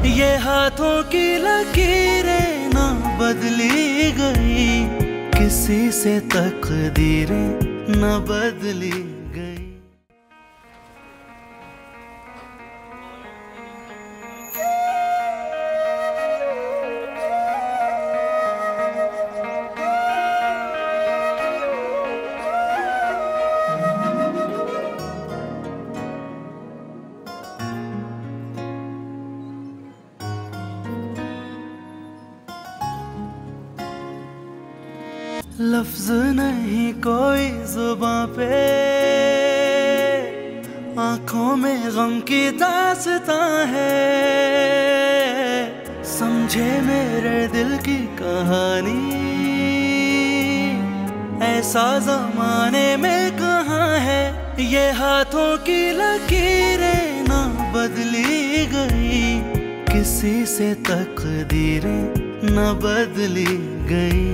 ये हाथों की लकीरें ना बदली गई, किसी से तकदीरें न बदली गई। लफ्ज नहीं कोई जुबां पे, आंखों में गम की दास्तां है। समझे मेरे दिल की कहानी, ऐसा जमाने में कहाँ है। ये हाथों की लकीरें ना बदली गई, किसी से तकदीरें न बदली गई।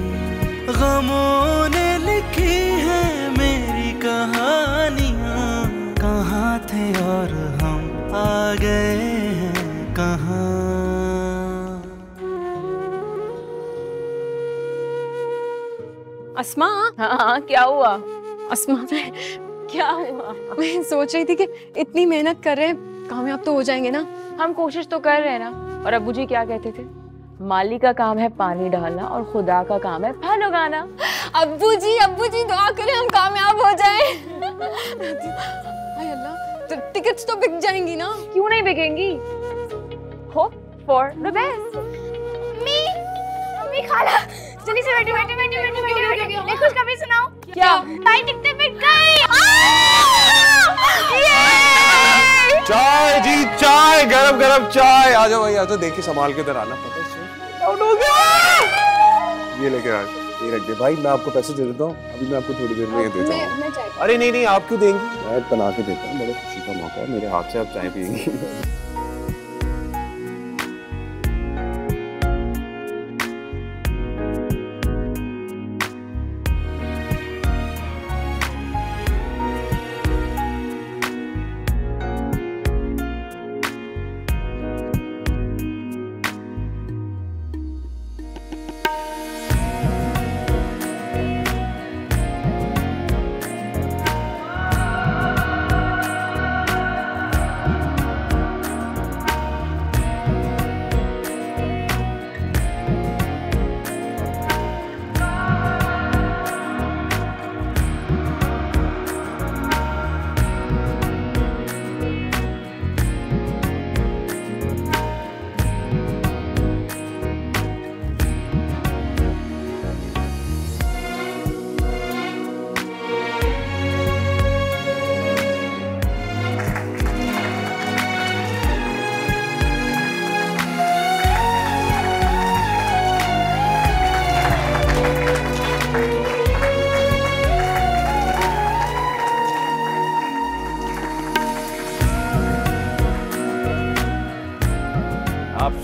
गमों ने लिखी है मेरी कहानियाँ, कहाँ थे और हम आ गए हैं कहाँ। अस्मा। हाँ, क्या हुआ? अस्मा क्या हुआ? मैं सोच रही थी कि इतनी मेहनत कर रहे हैं, कामयाब तो हो जाएंगे ना। हम कोशिश तो कर रहे हैं ना। और अब्बू जी क्या कहते थे? माली का काम है पानी डालना और खुदा का काम है फल उगाना। अब्बू जी दुआ करें हम कामयाब हो जाएं। हाय अल्लाह, तो टिकट्स तो बिक जाएंगी ना? क्यों नहीं बिकेंगी? Hope for the best. Mummy खाला जल्दी से बैठी एक खुशखबरी सुनाओ। क्या? ताई टिकटें बिक गई। चाय जी, चाय, गरम गरम चाय। आ जाओ भाई, आ जाओ। देखिए संभाल के इधर आना। पता है हो गया। ये लेके आ, ये रख दे भाई, मैं आपको पैसे दे देता हूँ। अभी मैं आपको थोड़ी देर में ये देता हूँ। अरे नहीं नहीं, आप क्यों देंगी? मैं बना के देता हूँ, बड़े खुशी का मौका है। मेरे हाथ से आप चाय पियेंगी।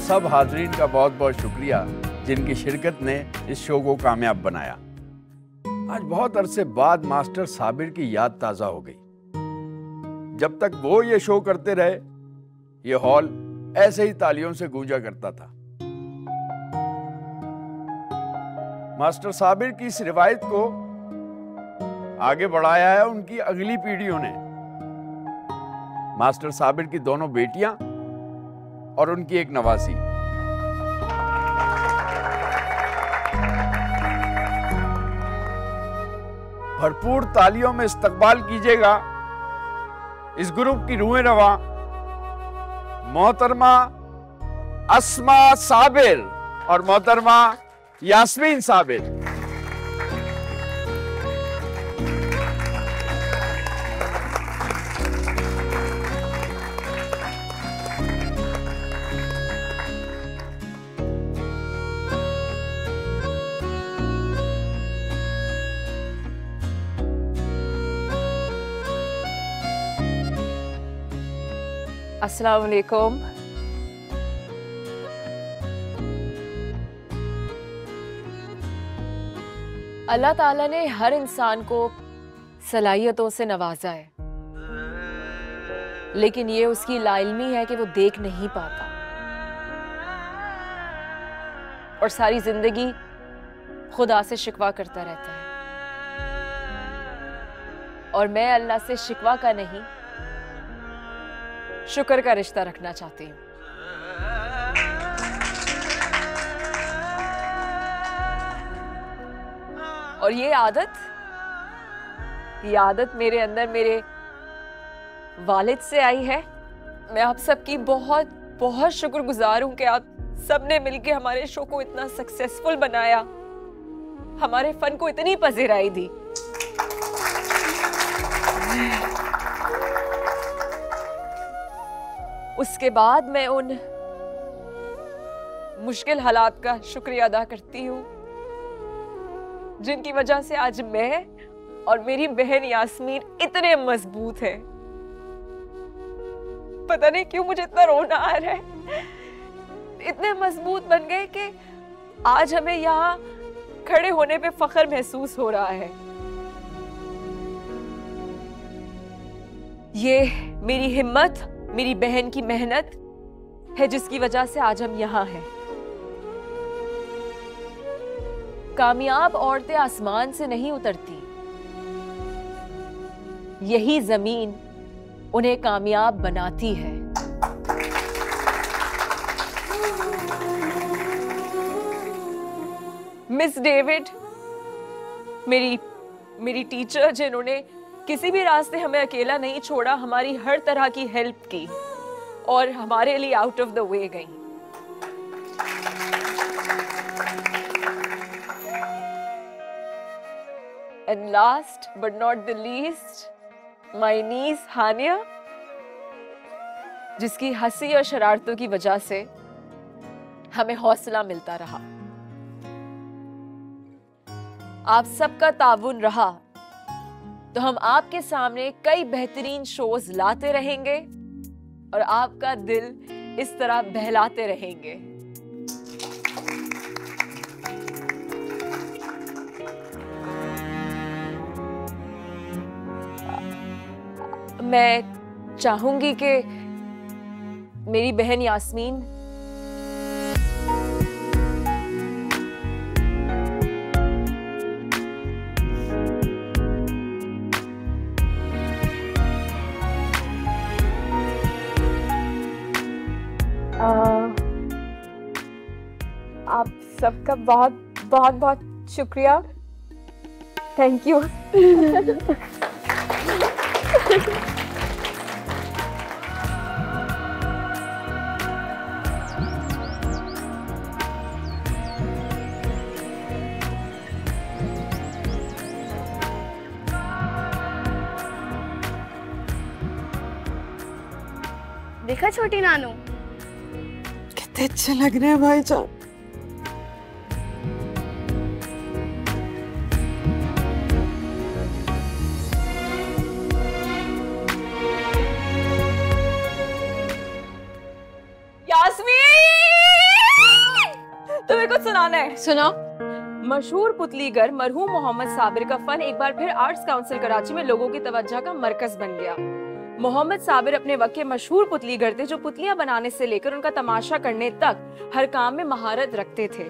सब हाजरीन का बहुत बहुत शुक्रिया जिनकी शिरकत ने इस शो को कामयाब बनाया। आज बहुत अरसे बाद मास्टर साबिर की याद ताज़ा हो गई। जब तक वो ये शो करते रहे, ये हॉल ऐसे ही तालियों से गूंजा करता था। मास्टर साबिर की इस रिवायत को आगे बढ़ाया है उनकी अगली पीढ़ियों ने। मास्टर साबिर की दोनों बेटियां और उनकी एक नवासी। भरपूर तालियों में इस्तकबाल कीजिएगा इस ग्रुप की रूहे रवा मोहतरमा अस्मा साबिर और मोहतरमा यास्मीन साबिर। अस्सलाम वालेकुम। अल्लाह ताला ने हर इंसान को सलाहियतों से नवाजा है, लेकिन ये उसकी लाइल्मी है कि वो देख नहीं पाता। और सारी जिंदगी खुदा से शिकवा करता रहता है। और मैं अल्लाह से शिकवा का नहीं, शुक्र का रिश्ता रखना चाहती हूँ। और ये आदत मेरे अंदर मेरे वालिद से आई है। मैं आप सबकी बहुत बहुत शुक्रगुजार हूं कि आप सबने मिलकर हमारे शो को इतना सक्सेसफुल बनाया, हमारे फन को इतनी पजीराई दी। उसके बाद मैं उन मुश्किल हालात का शुक्रिया अदा करती हूँ जिनकी वजह से आज मैं और मेरी बहन यास्मीन इतने मजबूत हैं। पता नहीं क्यों मुझे इतना रोना आ रहा है। इतने मजबूत बन गए कि आज हमें यहाँ खड़े होने पे फख्र महसूस हो रहा है। ये मेरी हिम्मत, मेरी बहन की मेहनत है जिसकी वजह से आज हम यहाँ हैं। कामयाब औरतें आसमान से नहीं उतरती, यही जमीन उन्हें कामयाब बनाती है। मिस डेविड मेरी टीचर, जिन्होंने किसी भी रास्ते हमें अकेला नहीं छोड़ा, हमारी हर तरह की हेल्प की और हमारे लिए आउट ऑफ द वे गई। And last but not the least, my niece हानिया, जिसकी हंसी और शरारतों की वजह से हमें हौसला मिलता रहा। आप सबका ताउन रहा तो हम आपके सामने कई बेहतरीन शोज लाते रहेंगे और आपका दिल इस तरह बहलाते रहेंगे। मैं चाहूंगी कि मेरी बहन यास्मीन आप सबका बहुत बहुत बहुत शुक्रिया। Thank you. देखा छोटी नानू, कितने अच्छे लग रहे हैं भाईजान। तुम्हें कुछ सुनाना है? सुनाओ। मशहूर पुतलीगर मरहूम मोहम्मद साबिर का फन एक बार फिर आर्ट्स काउंसिल कराची में लोगों की तवज्जो का मरकज बन गया। मोहम्मद साबिर अपने वक्त के मशहूर पुतलीगर थे जो पुतलियां बनाने से लेकर उनका तमाशा करने तक हर काम में महारत रखते थे।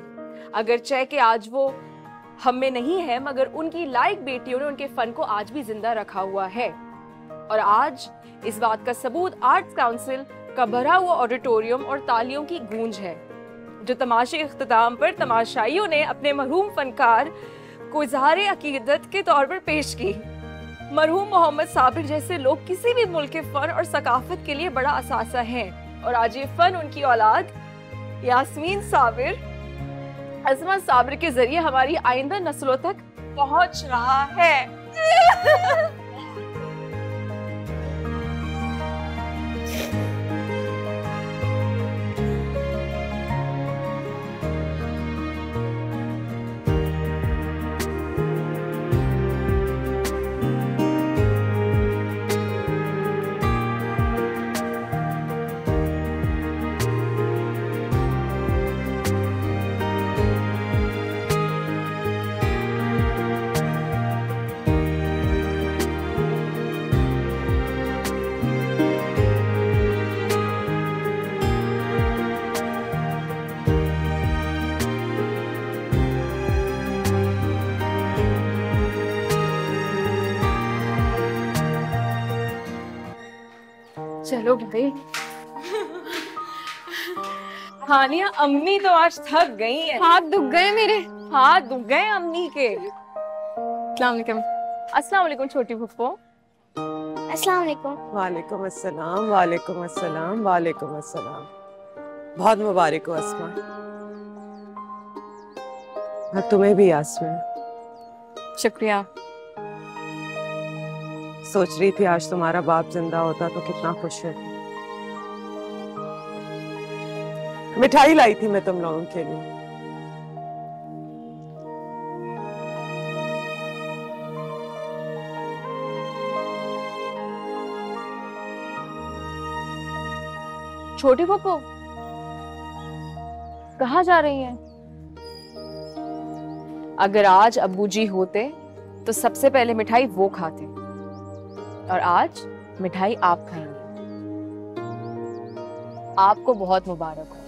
अगरचे कि आज वो हम में नहीं है, मगर उनकी लायक बेटियों ने उनके फन को आज भी जिंदा रखा हुआ है। और आज इस बात का सबूत आर्ट्स काउंसिल का भरा हुआ ऑडिटोरियम और तालियों की गूंज है, जो तमाशे इख्तिताम पर तमाशाइयों ने अपने मरहूम फनकार को इज़हारे अकीदत के तौर पर पेश की। मरहूम मोहम्मद साबिर जैसे लोग किसी भी मुल्क के फन और सकाफत के लिए बड़ा असासा हैं, और आज ये फन उनकी औलाद यास्मीन साबिर, अजमत साबिर के जरिए हमारी आइंदा नस्लों तक पहुंच रहा है। चलो भाई। हानिया अम्मी तो आज थक गई है। हाथ दुख गए मेरे। हाथ दुख गए अम्मी के। अस्सलाम वालेकुम। अस्सलाम वालेकुम छोटी फुप्पो। अस्सलाम वालेकुम। वालेकुम अस्सलाम, वालेकुम अस्सलाम, वालेकुम अस्सलाम। बहुत मुबारक हो अस्मा। और तुम्हें भी यास्मीन। शुक्रिया। सोच रही थी आज तुम्हारा बाप जिंदा होता तो कितना खुश है। मिठाई लाई थी मैं तुम लोगों के लिए। छोटी पप्पू कहाँ जा रही हैं? अगर आज अब्बू जी होते तो सबसे पहले मिठाई वो खाते और आज मिठाई आप खाएंगे। आपको बहुत मुबारक हो।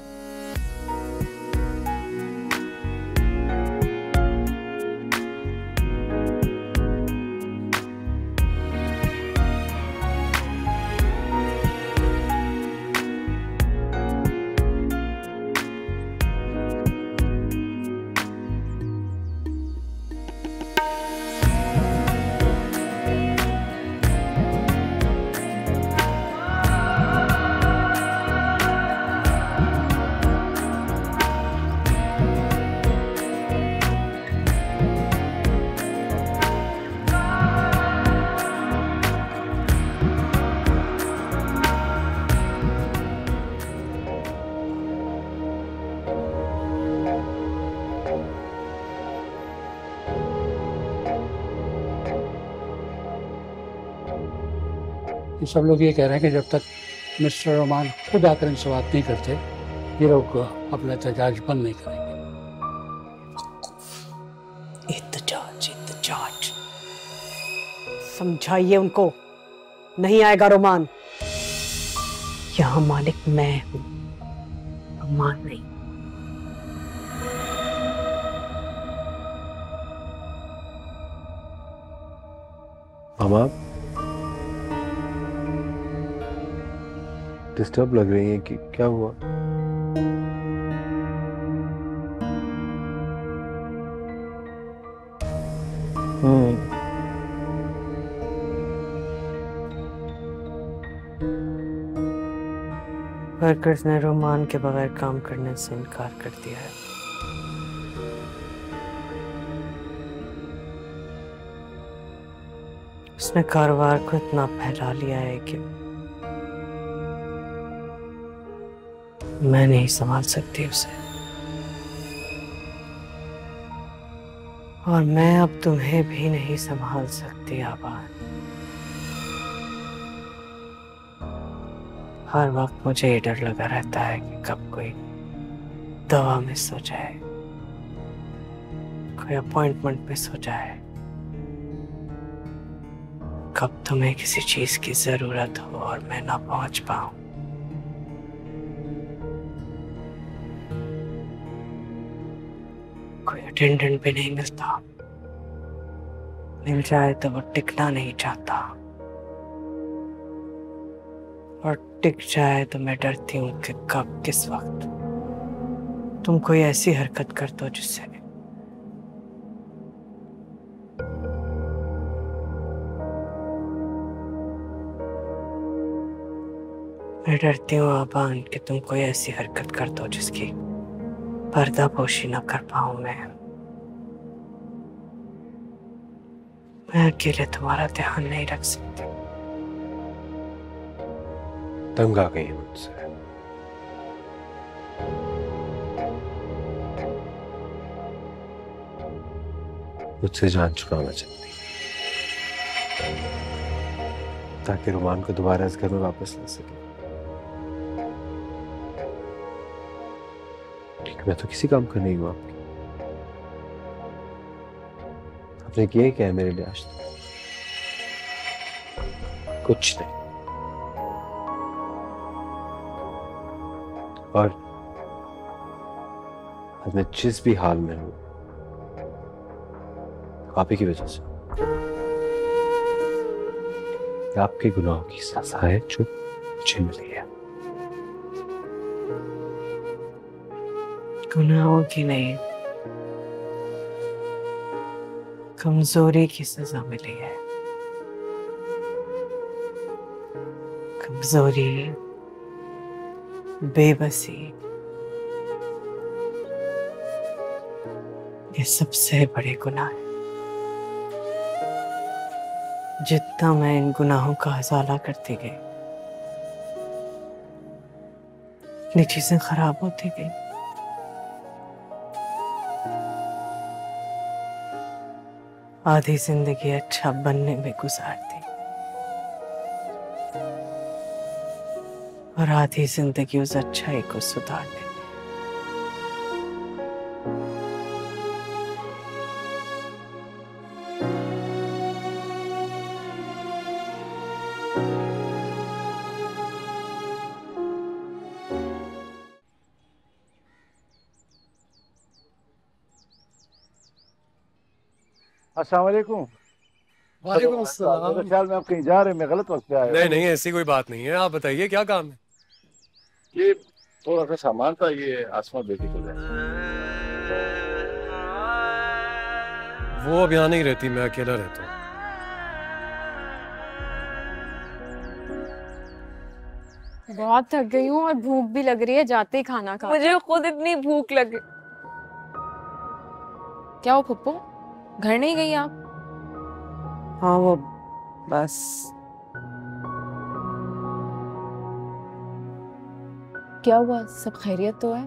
सब लोग ये कह रहे हैं कि जब तक मिस्टर रोमान खुद आकर इनसे बात नहीं करते ये लोग अपना एहतजाज बंद नहीं करेंगे। एहतजाज समझाइए उनको, नहीं आएगा रोमान। यहाँ मालिक मैं हूँ, रोमान नहीं। मामा डिस्टर्ब लग रही है कि क्या हुआ? वर्कर्स ने रोमान के बगैर काम करने से इनकार कर दिया है। उसने कारोबार को इतना फैला लिया है कि मैं नहीं संभाल सकती उसे, और मैं अब तुम्हें भी नहीं संभाल सकती आबाद। हर वक्त मुझे ये डर लगा रहता है कि कब कोई दवा मिस हो जाए, कोई अपॉइंटमेंट मिस हो जाए, कब तुम्हें किसी चीज की जरूरत हो और मैं ना पहुंच पाऊं। कोई अटेंडेंट भी नहीं मिलता, मिल जाए तो वो टिकना नहीं चाहता, और टिक जाए तो मैं डरती हूँ कि कब किस वक्त तुम कोई ऐसी हरकत कर दो जिससे मैं डरती हूँ आबान कि तुम कोई ऐसी हरकत कर दो जिसकी पर्दापोशी न कर पाऊं मैं अकेले तुम्हारा ध्यान नहीं रख सकती। तंग आ गई है मुझसे। मुझसे जान छुड़ाना चाहती ताकि रोमान को दोबारा इस घर में वापस ला सके। मैं तो किसी काम का नहीं हूं आपकी। आपने किया क्या है मेरे लिए आज तक? कुछ नहीं। और आज मैं जिस भी हाल में हूं आप ही की वजह से। आपके गुनाहों की सजा है चुप मुझे मिली है। गुनाहों की नहीं, कमजोरी की सजा मिली है। कमजोरी, बेबसी, ये सबसे बड़े गुनाह हैं। जितना मैं इन गुनाहों का हवाला करती गई, इतनी चीजें खराब होती गई। आधी जिंदगी अच्छा बनने में गुजार दी और आधी जिंदगी उस अच्छाई को सुधारने में। अस्सलाम वालेकुम। वालेकुम अस्सलाम। मेरे ख्याल में आप कहीं जा रहे हैं, मैं गलत वक्त पे आया। नहीं नहीं, ऐसी कोई बात नहीं है, आप बताइए क्या काम है? ये थोड़ा सा सामान था, ये आसमा बेटी को देना। वो अब यहाँ नहीं रहती, मैं अकेला रहता हूँ। बहुत थक गई हूँ और भूख भी लग रही है, जाते ही खाना खा। मुझे खुद इतनी भूख लगी। क्या हो पप्पू, घर नहीं गई आप? हाँ वो बस क्या हुआ, सब खैरियत तो है?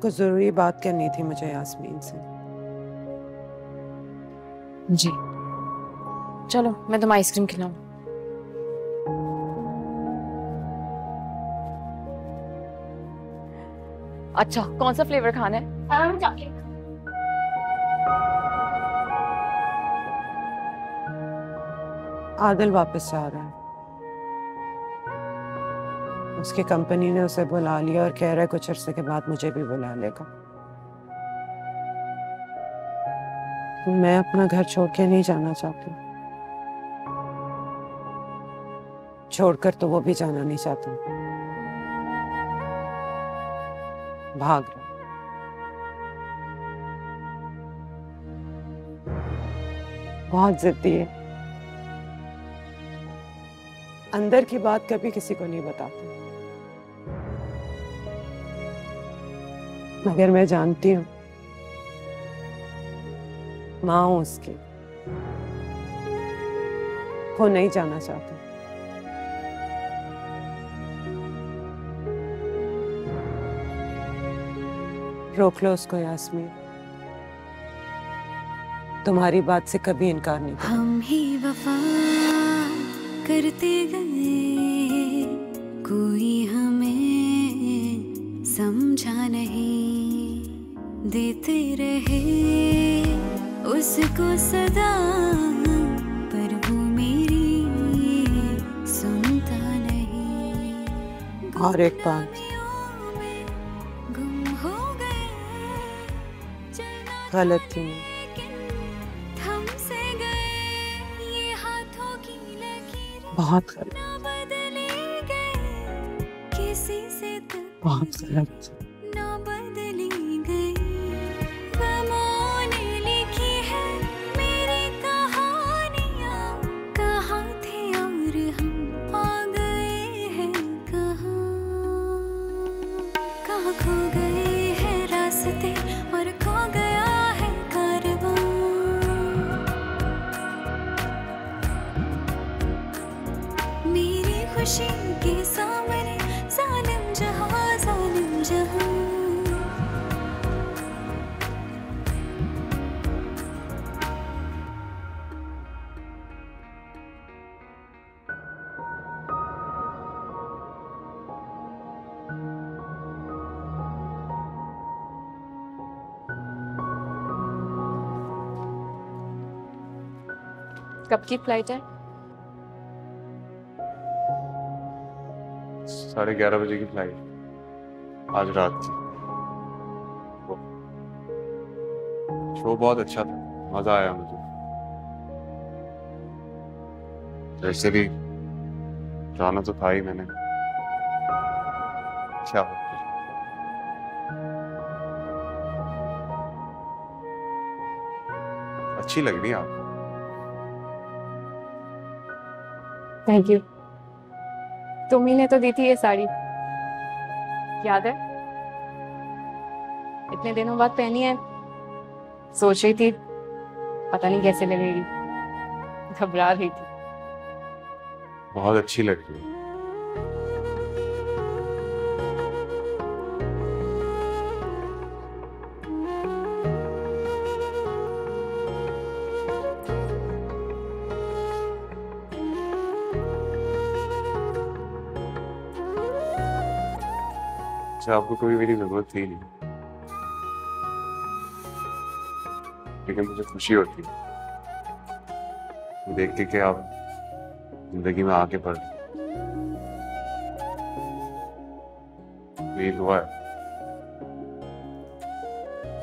कुछ जरूरी बात करनी थी मुझे यास्मीन से। जी चलो, मैं तुम्हें आइसक्रीम खिलाऊं। अच्छा, कौन सा फ्लेवर खाना है? चॉकलेट। आदिल वापस जा रहा है। उसकी कंपनी ने उसे बुला लिया और कह रहा है कुछ अरसे के बाद मुझे भी बुला लेगा। मैं अपना घर छोड़ के नहीं जाना चाहती, छोड़कर तो वो भी जाना नहीं चाहता। भाग रहा। बहुत जिद्दी है, अंदर की बात कभी किसी को नहीं बताता, मगर मैं जानती हूँ, माँ हूं उसकी, वो नहीं जाना चाहता। रोक लो उसको यास्मीन, तुम्हारी बात से कभी इनकार नहीं करें। हम ही वफा करते गए, कोई हमें समझा नहीं, देते रहे उसको सदा, पर वो मेरी सुनता नहीं। और एक बात, गुम हो गए, गलत थी मैं, थमसे गए ये हाथों की लकीरें, बहुत गलत, बदले गए किसी से बहुत गलत। ना बदली गई, गमों ने लिखी है मेरी कहानियाँ, कहाँ थे और हम आ गए हैं कहाँ, कहाँ खो गए हैं रास्ते और खो गया है कारवां। मेरी खुशी के सामने जालिम जहां, जालिम जहां। कब की फ्लाइट है? 11:30 बजे की फ्लाइट, आज रात की। शो बहुत अच्छा था, मजा आया मुझे। वैसे भी जाना तो था ही मैंने। क्या अच्छी लग रही है आप। Thank you. तुम्ही ने तो दी थी ये साड़ी, याद है? इतने दिनों बाद पहनी है, सोच रही थी पता नहीं कैसे लगेगी, घबरा रही थी। बहुत अच्छी लग रही है। अच्छा, आपको कोई मेरी जरूरत थी नहीं, लेकिन मुझे खुशी होती है देख के कि आप जिंदगी में आके बढ़। मेरी दुआ है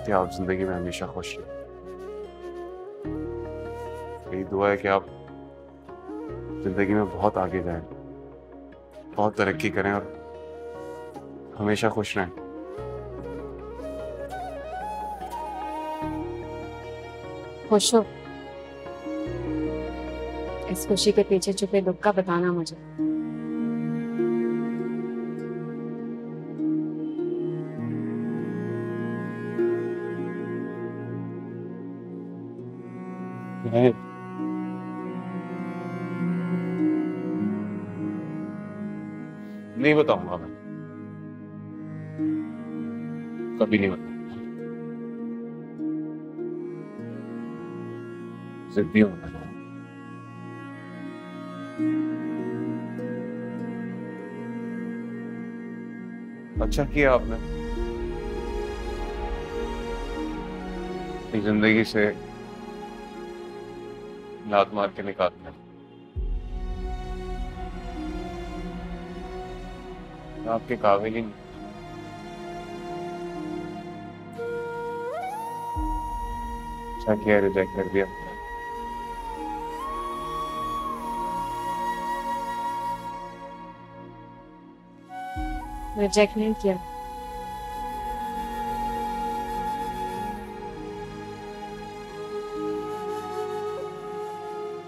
कि आप जिंदगी में हमेशा खुश रहें। मेरी दुआ है कि आप जिंदगी में बहुत आगे जाएं, बहुत तरक्की करें और हमेशा खुश रहें। खुश हो? इस खुशी के पीछे छुपे दुख का बताना मुझे। नहीं बताऊंगा मैं, कभी नहीं बताऊंगा। जिद्दी हूं मैं। अच्छा किया आपने अपनी जिंदगी से लात मार के निकाल दिया। आपके काबिल ही नहीं। अच्छा किया रिजेक्ट कर दिया। रिजेक्ट नहीं किया,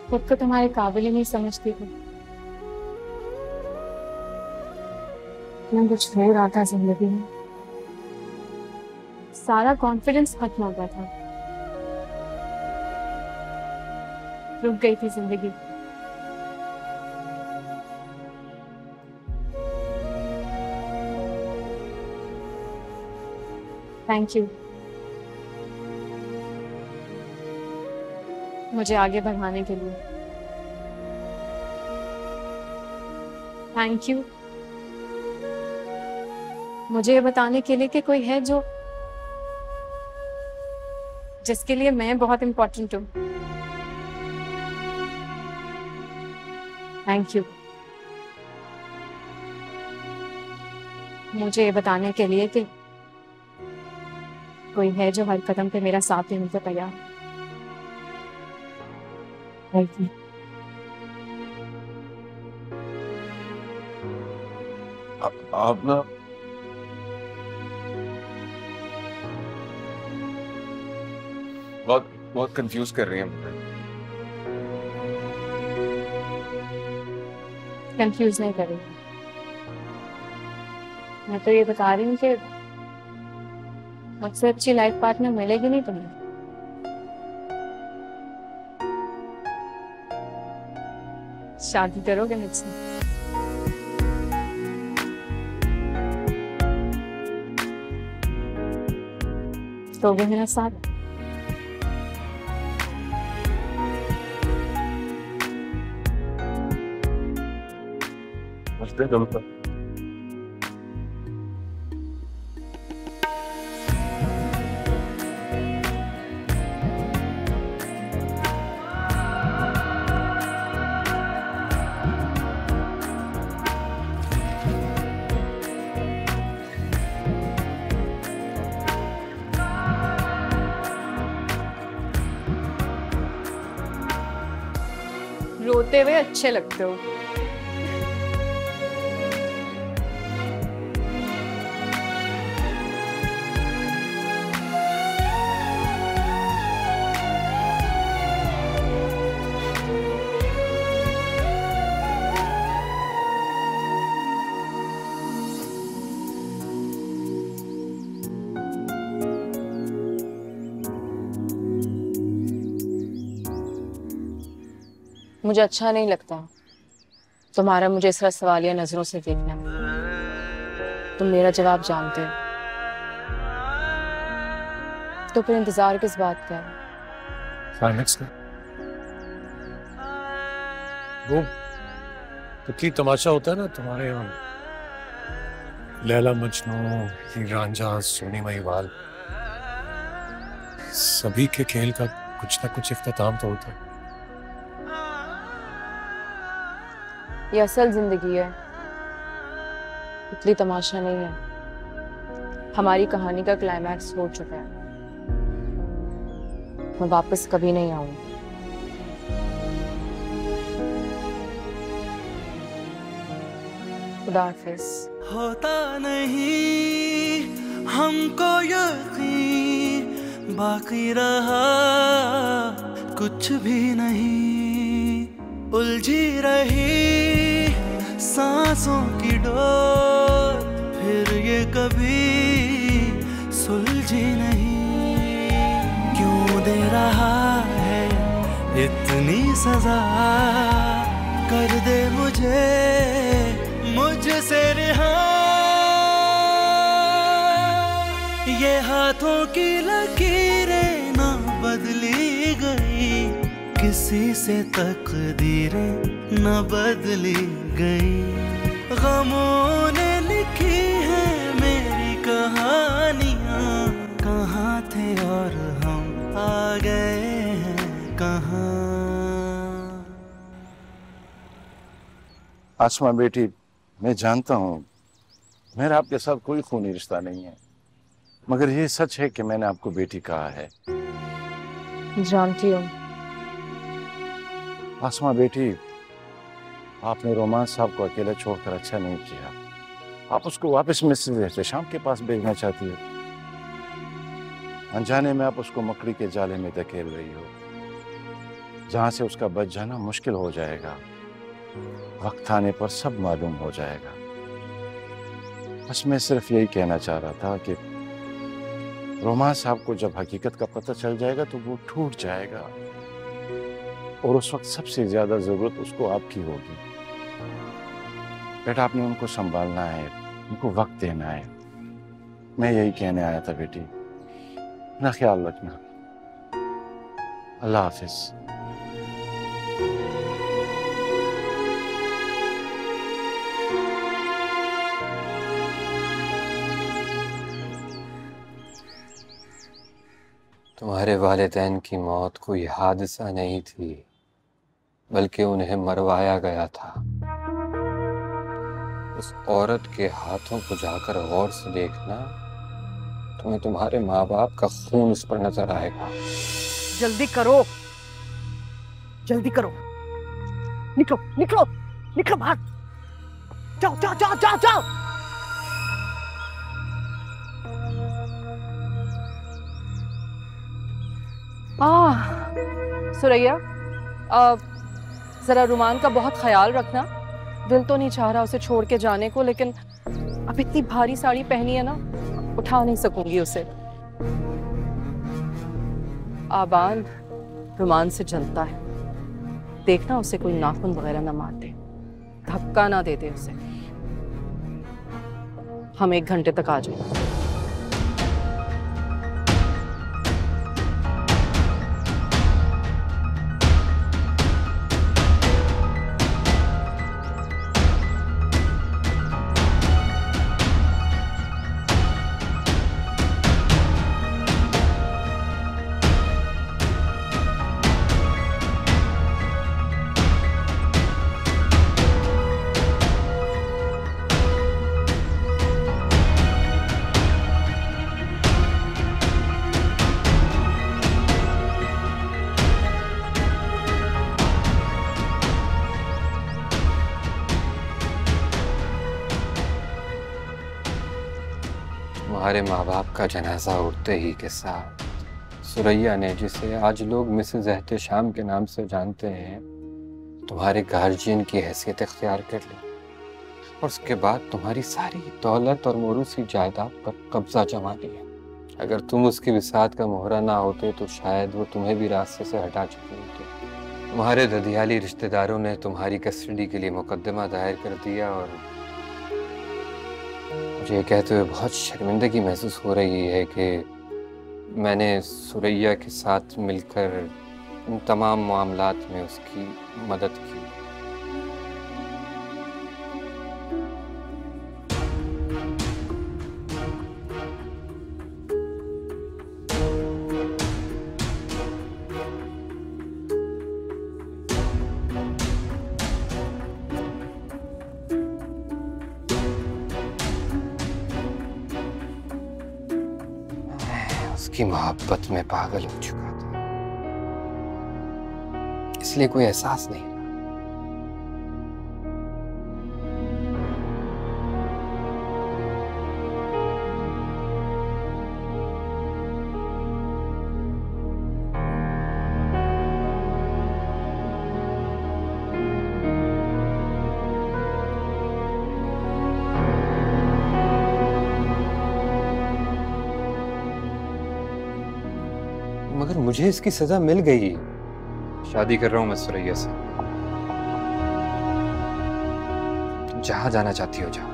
खुद को तुम्हारे काबिल ही नहीं समझती थी। मैं कुछ हो रहा था जिंदगी में, सारा कॉन्फिडेंस खत्म हो गया था, रुक गई थी जिंदगी। थैंक यू मुझे आगे बढ़ाने के लिए। थैंक यू मुझे ये बताने के लिए कि कोई है जो जिसके लिए मैं बहुत इंपॉर्टेंट हूँ। थैंक यू मुझे ये बताने के लिए कि कोई है जो हर कदम पे मेरा साथ देने को तैयार। Thank you. आप ना बहुत कंफ्यूज कर रही हैं मुझे। कंफ्यूज नहीं कर रही, मैं तो ये बता रही हूँ कि मुझसे अच्छी लाइफ पार्टनर मिलेगी नहीं तुम्हें। शादी करोगे मुझसे? दोगे मेरा साथ? मस्ते तुम तो। रोते हुए अच्छे लगते हो। मुझे अच्छा नहीं लगता तुम्हारा मुझे इस तरह सवालिया नजरों से देखना। तुम मेरा जवाब जानते हो, तो फिर इंतजार किस बात का है? क्लाइमेक्स का वो पुतली तमाशा होता है ना तुम्हारे यहाँ, लैला मजनू, हीर रांझा, सोनी महिवाल, सभी के खेल का कुछ ना कुछ इख्तिताम तो होता है। ये असल जिंदगी है, पुतली तमाशा नहीं है। हमारी कहानी का क्लाइमैक्स हो चुका है, मैं वापस कभी नहीं आऊंगी। खुदा हाफिज़। होता नहीं हमको यकीन, बाकी रहा कुछ भी नहीं, उलझी रही सांसों की डोर, फिर ये कभी सुलझी नहीं। क्यों दे रहा है इतनी सजा, कर दे मुझे मुझसे रिहा। ये हाथों की लकीरें ना बदली गई, किसी से तकदीरें न बदली गई। गमों ने लिखी है मेरी कहानियाँ, कहाँ थे और हम आ गए हैं कहाँ। आसमा बेटी, मैं जानता हूँ मेरा आपके साथ कोई खूनी रिश्ता नहीं है, मगर ये सच है कि मैंने आपको बेटी कहा है। जानती हूँ। आसमा बेटी, आपने रोमान साहब को अकेला छोड़कर अच्छा नहीं किया। आप उसको वापस मिस्र एहतशाम के पास भेजना चाहती हो। अनजाने में आप उसको मकड़ी के जाले में धकेल रही हो, जहां से उसका बच जाना मुश्किल हो जाएगा। वक्त आने पर सब मालूम हो जाएगा। बस मैं सिर्फ यही कहना चाह रहा था कि रोमान साहब को जब हकीकत का पता चल जाएगा तो वो टूट जाएगा, और उस वक्त सबसे ज्यादा जरूरत उसको आपकी होगी। बेटा, आपने उनको संभालना है, उनको वक्त देना है। मैं यही कहने आया था बेटी। अपना ख्याल रखना। अल्लाह हाफिज। तुम्हारे वालिदैन की मौत कोई हादसा नहीं थी, बल्कि उन्हें मरवाया गया था। उस औरत के हाथों को जाकर गौर से देखना, तुम्हें तुम्हारे माँ बाप का खून उस पर नजर आएगा। जल्दी करो, जल्दी करो, निकलो निकलो निकलो बाहर, जाओ जाओ जाओ जाओ जाओ। सुरैया, जरा रुमान का बहुत ख्याल रखना। दिल तो नहीं चाह रहा उसे छोड़ के जाने को, लेकिन अब इतनी भारी साड़ी पहनी है ना, उठा नहीं सकूंगी उसे। आबान रुमान से जलता है, देखना उसे कोई नाखून वगैरह ना मार दे, धक्का ना दे दे उसे। हम 1 घंटे तक आ जाएंगे। तुम्हारे माँ बाप का जनाजा उठते ही के साथ सुरैया ने, जिसे आज लोग मिसेज एहतेशाम के नाम से जानते हैं, तुम्हारे गार्जियन की हैसियत इख्तियार कर ली, और उसके बाद तुम्हारी सारी दौलत और मोरूसी जायदाद पर कब्जा जमा लिया। अगर तुम उसकी विसात का मोहरा ना होते तो शायद वो तुम्हें भी रास्ते से हटा चुकी होती। तुम्हारे ददियाली रिश्तेदारों ने तुम्हारी कस्टडी के लिए मुकदमा दायर कर दिया और मुझे ये कहते हुए बहुत शर्मिंदगी महसूस हो रही है कि मैंने सुरैया के साथ मिलकर इन तमाम मामलात में उसकी मदद की। उसकी मोहब्बत में पागल हो चुका था, इसलिए कोई एहसास नहीं। मगर मुझे इसकी सजा मिल गई। शादी कर रहा हूं मैं सुरैया से। जहां जाना चाहती हो जाओ।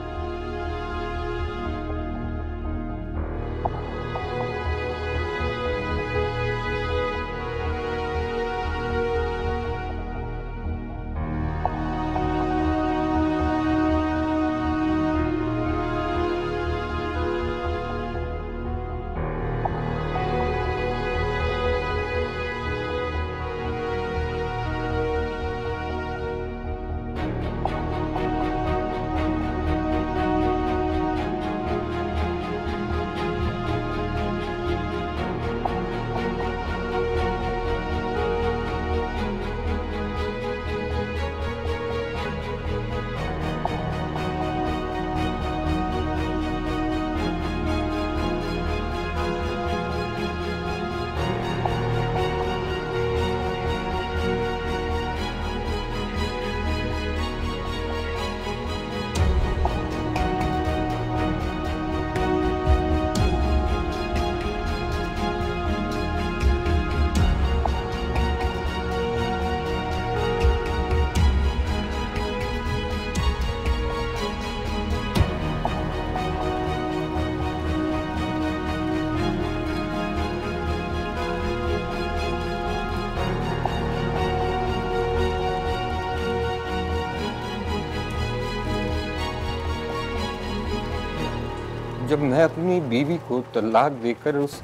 जब मैं अपनी बीवी को तलाक देकर उस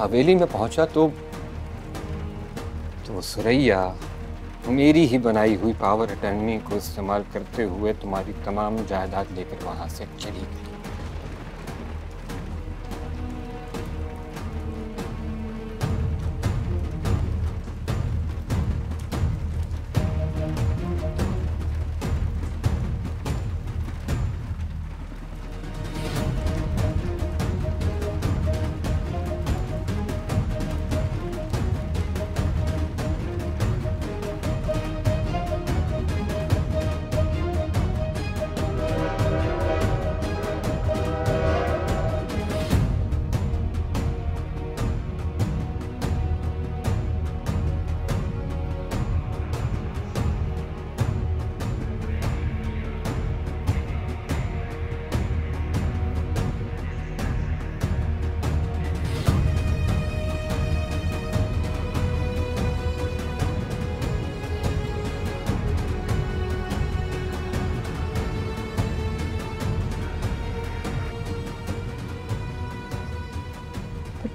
हवेली में पहुंचा तो सुरैया मेरी ही बनाई हुई पावर अटर्नी को इस्तेमाल करते हुए तुम्हारी तमाम जायदाद लेकर वहां से चली गई।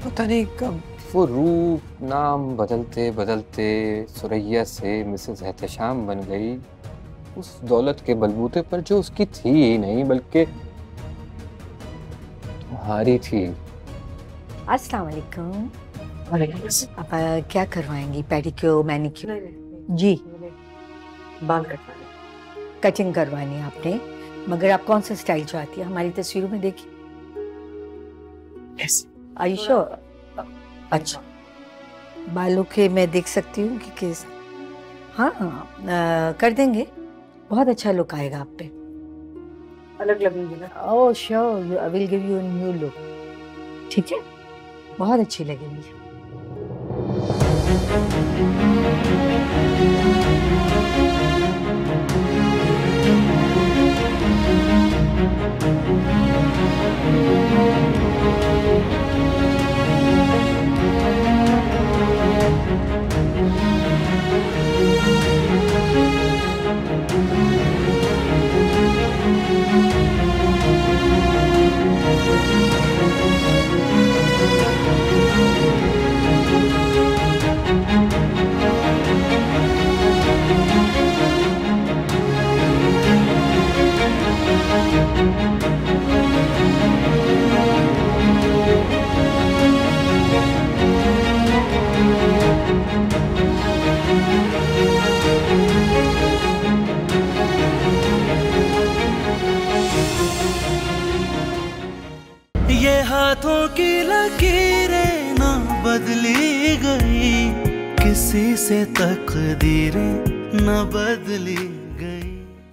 पता नहीं कब वो रूप नाम बदलते बदलते सुरैया से मिसेस एहतेशाम बन गई, उस दौलत के बलबूते पर जो उसकी थी ही नहीं बल्कि तुम्हारी थी। अस्सलाम वालेकुम। आप क्या करवाएंगी? Pedicure, manicure? जी, बाल कटवाने। कटिंग करवानी है आपने, मगर आप कौन सा स्टाइल चाहती है? हमारी तस्वीरों में देखिए। Are you sure? अच्छा, बालों के मैं देख सकती हूँ कि किस, हाँ कर देंगे, बहुत अच्छा लुक आएगा आप पे। अलग लगेंगे ना? Oh sure, I will give you a new look. ठीक है, बहुत अच्छी लगेंगी। ये हाथों की लकीरें ना बदली गई, किसी से तकदीरें न बदली